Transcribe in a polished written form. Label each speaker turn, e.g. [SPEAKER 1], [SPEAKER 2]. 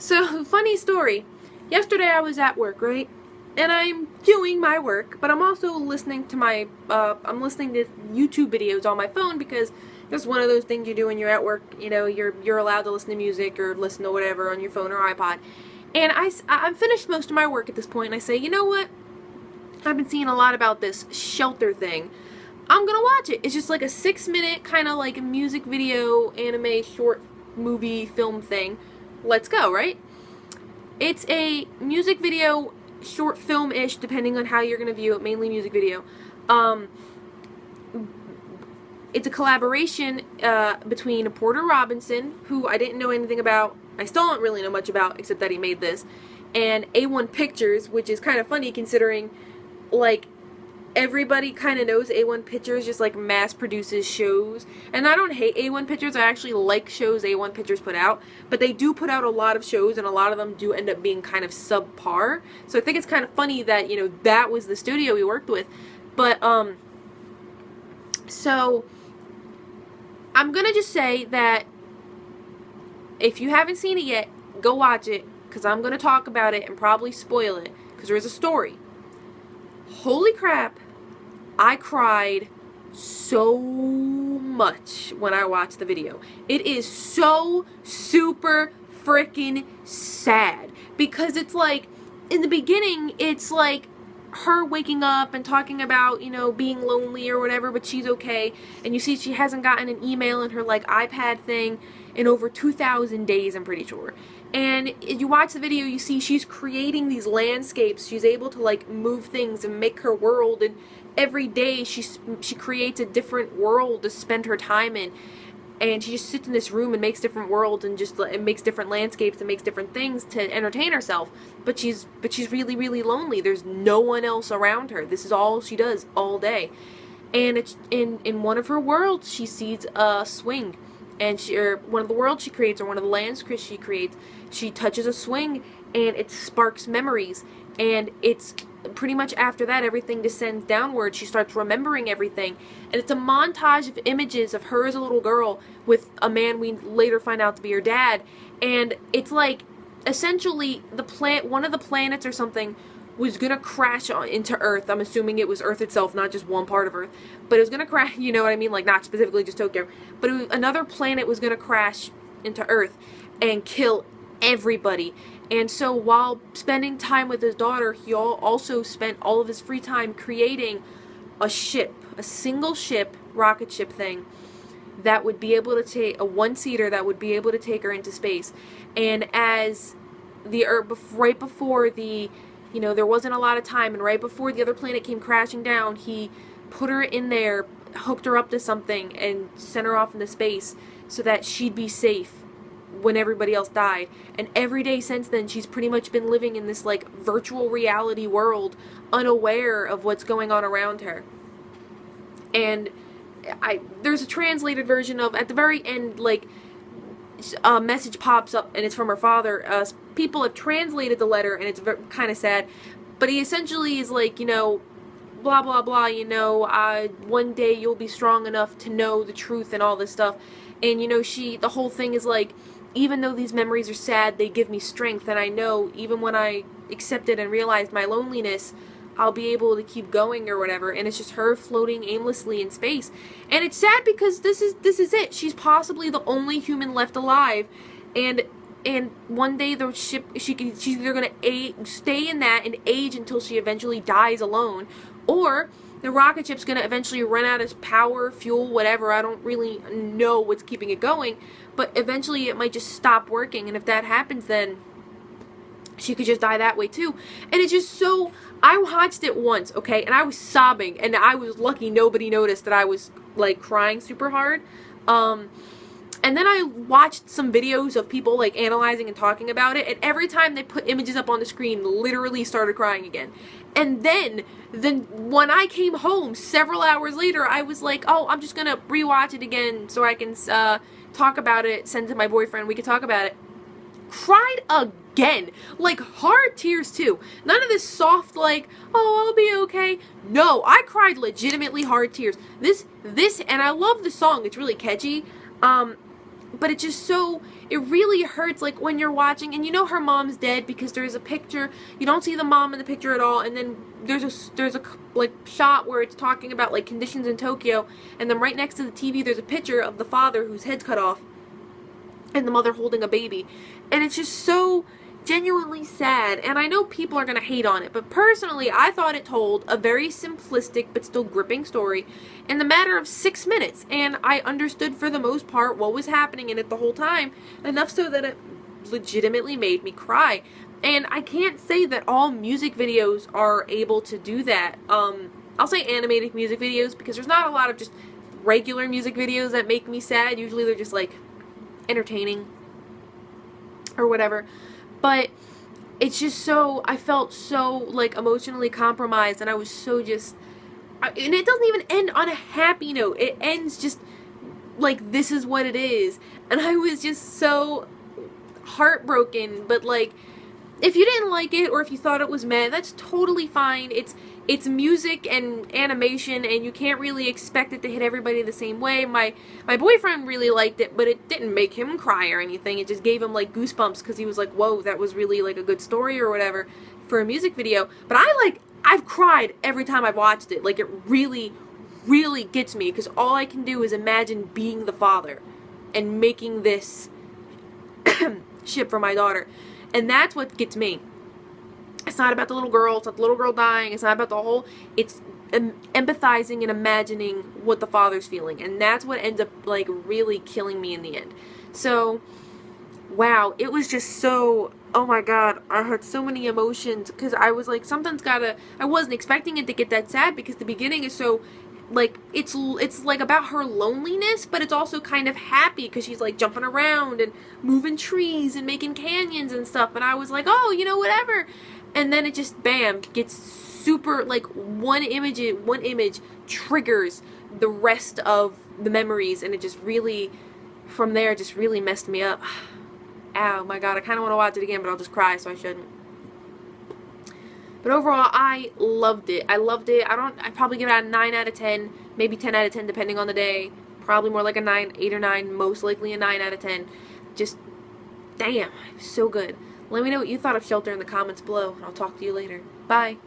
[SPEAKER 1] So, funny story. Yesterday I was at work, right? And I'm doing my work, but I'm also listening to I'm listening to YouTube videos on my phone because that's one of those things you do when you're at work. You know, you're allowed to listen to music or listen to whatever on your phone or iPod. And I'm finished most of my work at this point, and I say, you know what? I've been seeing a lot about this shelter thing. I'm gonna watch it. It's just like a 6-minute kind of like music video, anime, short movie, film thing. Let's go, right? It's a music video, short film-ish, depending on how you're gonna view it, mainly music video. It's a collaboration between Porter Robinson, who I didn't know anything about. I still don't really know much about, except that he made this, and A1 Pictures, which is kind of funny considering, like, everybody kind of knows A1 Pictures just, like, mass produces shows. And I don't hate A1 Pictures. I actually like shows A1 Pictures put out. But they do put out a lot of shows, and a lot of them do end up being kind of subpar. So I think it's kind of funny that, you know, that was the studio we worked with. But, so, I'm gonna just say that if you haven't seen it yet, go watch it. Because I'm gonna talk about it and probably spoil it. Because there is a story. Holy crap, I cried so much when I watched the video. It is so super freaking sad. Because it's like, in the beginning, it's like her waking up and talking about, you know, being lonely or whatever, but she's okay. And you see she hasn't gotten an email in her, like, iPad thing in over 2,000 days, I'm pretty sure. And you watch the video, you see she's creating these landscapes. She's able to, like, move things and make her world. And every day she creates a different world to spend her time in. And she just sits in this room and makes different worlds and just makes different landscapes and makes different things to entertain herself. But she's really, really lonely. There's no one else around her. This is all she does all day. And it's in one of her worlds, she sees a swing. And one of the worlds she creates, or one of the lands she creates, she touches a swing, and it sparks memories. And it's pretty much after that, everything descends downward. She starts remembering everything. And it's a montage of images of her as a little girl with a man we later find out to be her dad. And it's like, essentially, one of the planets or something was gonna crash into Earth. I'm assuming it was Earth itself, not just one part of Earth. But it was gonna crash, you know what I mean? Like, not specifically just Tokyo. But another planet was gonna crash into Earth and kill everybody. And so while spending time with his daughter, he also spent all of his free time creating a ship, a single ship, rocket ship thing, that would be able to take, a one-seater that would be able to take her into space. And as the Earth, right before the, you know, there wasn't a lot of time, and right before the other planet came crashing down, he put her in there, hooked her up to something, and sent her off into space so that she'd be safe when everybody else died. And every day since then, she's pretty much been living in this, like, virtual reality world, unaware of what's going on around her. And there's a translated version of, at the very end, like, a message pops up, and it's from her father. People have translated the letter, and it's kind of sad, but he essentially is like, you know, blah blah blah, you know, one day you'll be strong enough to know the truth and all this stuff. And, you know, the whole thing is like, even though these memories are sad, they give me strength, and I know even when I accepted and realized my loneliness, I'll be able to keep going or whatever. And it's just her floating aimlessly in space. And it's sad because this is it. She's possibly the only human left alive, and one day the ship, she's either gonna stay in that and age until she eventually dies alone, or the rocket ship's gonna eventually run out of power, fuel, whatever. I don't really know what's keeping it going, but eventually it might just stop working. And if that happens, then she could just die that way too. And it's just so, I watched it once, okay, and I was sobbing, and I was lucky nobody noticed that I was, like, crying super hard. And then I watched some videos of people, like, analyzing and talking about it, and every time they put images up on the screen, literally started crying again. And then when I came home several hours later, I was like, oh, I'm just gonna rewatch it again so I can talk about it, send it to my boyfriend, we could talk about it. Cried again. Like, hard tears too. None of this soft, like, oh, I'll be okay. No, I cried legitimately hard tears. This, and I love the song, it's really catchy. but it's just so, it really hurts, like, when you're watching, and you know her mom's dead because there's a picture, you don't see the mom in the picture at all, and then there's a like, shot where it's talking about, like, conditions in Tokyo, and then right next to the TV there's a picture of the father whose head's cut off, and the mother holding a baby, and it's just so genuinely sad, and I know people are going to hate on it, but personally, I thought it told a very simplistic but still gripping story in the matter of 6 minutes, and I understood for the most part what was happening in it the whole time, enough so that it legitimately made me cry. And I can't say that all music videos are able to do that. I'll say animated music videos because there's not a lot of just regular music videos that make me sad. Usually they're just like entertaining or whatever. But it's just so, I felt so, like, emotionally compromised, and I was so just, and it doesn't even end on a happy note. It ends just like, this is what it is. And I was just so heartbroken, but, like, if you didn't like it, or if you thought it was meh, that's totally fine. It's music and animation, and you can't really expect it to hit everybody the same way. My boyfriend really liked it, but it didn't make him cry or anything. It just gave him, like, goosebumps, because he was like, whoa, that was really, like, a good story or whatever for a music video. But I've cried every time I've watched it. Like, it really, really gets me, because all I can do is imagine being the father and making this ship for my daughter. And that's what gets me. It's not about the little girl. It's not the little girl dying. It's not about the whole. It's empathizing and imagining what the father's feeling. And that's what ends up, like, really killing me in the end. So, wow. It was just so, oh my god. I had so many emotions. Because I was like, sometimes I wasn't expecting it to get that sad. Because the beginning is so, like, it's like about her loneliness, but it's also kind of happy because she's, like, jumping around and moving trees and making canyons and stuff, and I was like, oh, you know, whatever. And then it just, bam, gets super, like, one image triggers the rest of the memories, and it just really, from there, just really messed me up. Ow, my god, I kind of want to watch it again, but I'll just cry, so I shouldn't. But overall, I loved it. I loved it. I'd probably give it a 9 out of 10, maybe 10 out of 10 depending on the day. Probably more like a 9, 8 or 9, most likely a 9 out of 10. Just, damn, so good. Let me know what you thought of Shelter in the comments below, and I'll talk to you later. Bye.